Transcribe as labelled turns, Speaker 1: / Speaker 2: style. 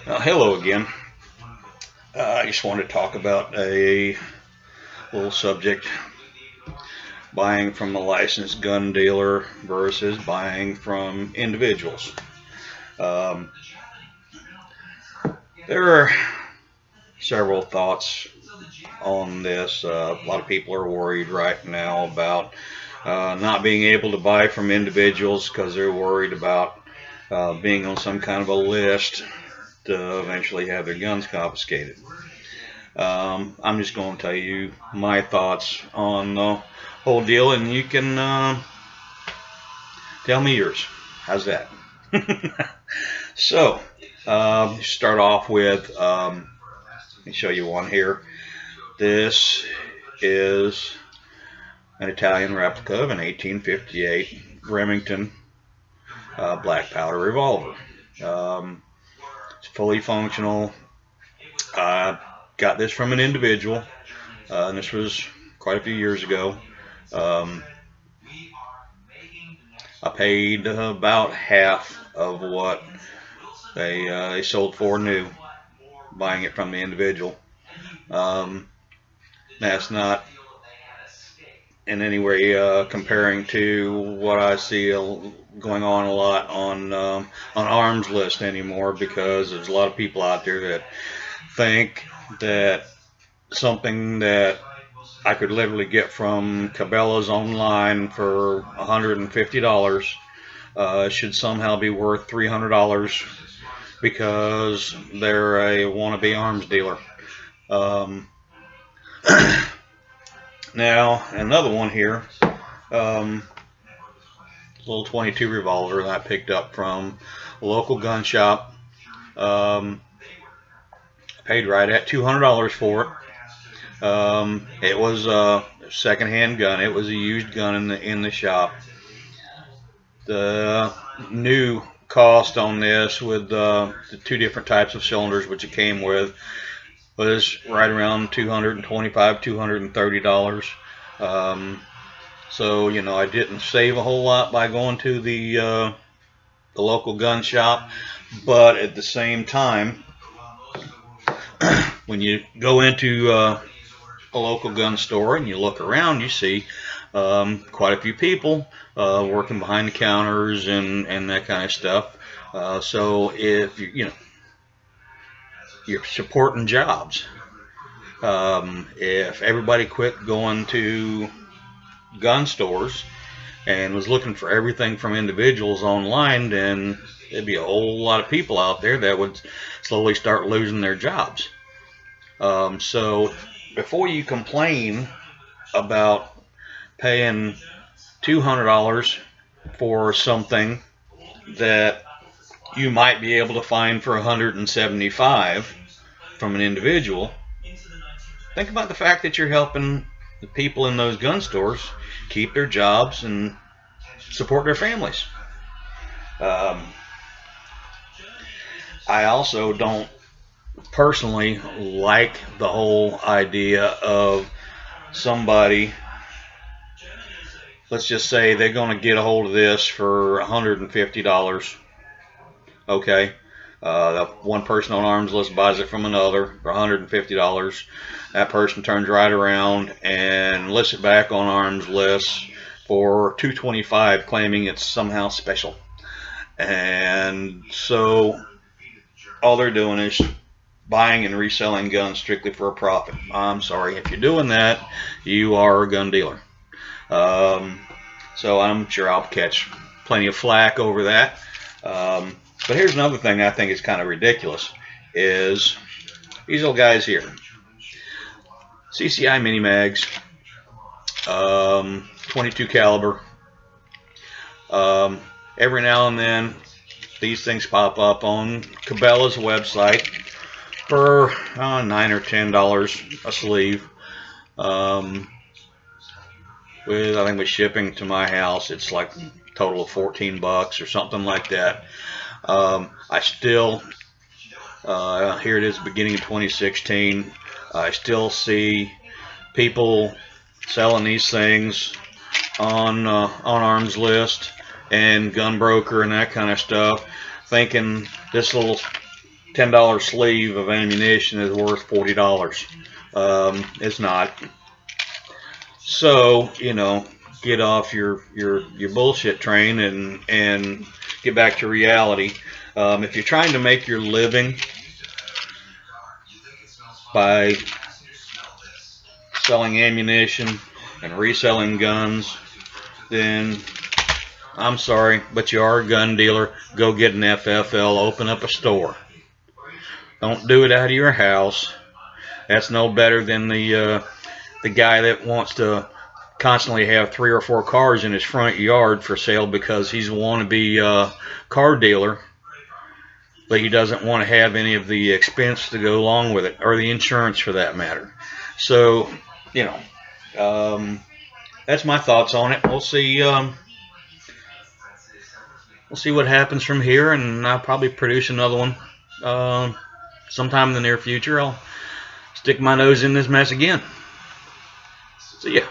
Speaker 1: Hello again. I just wanted to talk about a little subject: buying from a licensed gun dealer versus buying from individuals. Um, there are several thoughts on this. A lot of people are worried right now about not being able to buy from individuals because they're worried about being on some kind of a list to eventually have their guns confiscated. I'm just going to tell you my thoughts on the whole deal, and you can tell me yours. How's that? So, start off with let me show you one here. This is an Italian replica of an 1858 Remington black powder revolver. Um, it's fully functional. I got this from an individual, and this was quite a few years ago. Um, I paid about half of what they sold for new, buying it from the individual. Um, that's not in any way comparing to what I see going on a lot on arms list anymore, because there's a lot of people out there that think that something that I could literally get from Cabela's online for $150 should somehow be worth $300 because they're a wannabe arms dealer. Um, Now, another one here, little 22 revolver that I picked up from a local gun shop. Paid right at $200 for it. It was a secondhand gun. It was a used gun in the shop. The new cost on this with the two different types of cylinders which it came with was right around $225, $230. Um, so I didn't save a whole lot by going to the local gun shop, but at the same time, when you go into a local gun store and you look around, you see quite a few people working behind the counters and that kind of stuff. So if you're supporting jobs. If everybody quit going to gun stores and was looking for everything from individuals online, then there'd be a whole lot of people out there that would slowly start losing their jobs. So before you complain about paying $200 for something that you might be able to find for $175 from an individual, think about the fact that you're helping the people in those gun stores keep their jobs and support their families. Um, I also don't personally like the whole idea of somebody, let's just say they're going to get a hold of this for $150. Okay. One person on arms list buys it from another for $150. That person turns right around and lists it back on arms list for $225, claiming it's somehow special. And so all they're doing is buying and reselling guns strictly for a profit. I'm sorry, if you're doing that, you are a gun dealer. Um, so I'm sure I'll catch plenty of flack over that. But here's another thing I think is kind of ridiculous: is these little guys here, CCI mini mags, 22 caliber. Um, every now and then, these things pop up on Cabela's website for $9 or $10 a sleeve. Um, with I think with shipping to my house, it's like a total of $14 or something like that. I still, here it is, beginning of 2016. I still see people selling these things on Arms List and Gun Broker and that kind of stuff, thinking this little $10 sleeve of ammunition is worth $40. It's not. So, get off your bullshit train and get back to reality. If you're trying to make your living by selling ammunition and reselling guns, then I'm sorry, but you are a gun dealer. Go get an FFL, open up a store. Don't do it out of your house. That's no better than the guy that wants to constantly have 3 or 4 cars in his front yard for sale because he's a wannabe car dealer, but he doesn't want to have any of the expense to go along with it, or the insurance for that matter. So, that's my thoughts on it. We'll see. We'll see what happens from here, and I'll probably produce another one sometime in the near future. I'll stick my nose in this mess again. See ya.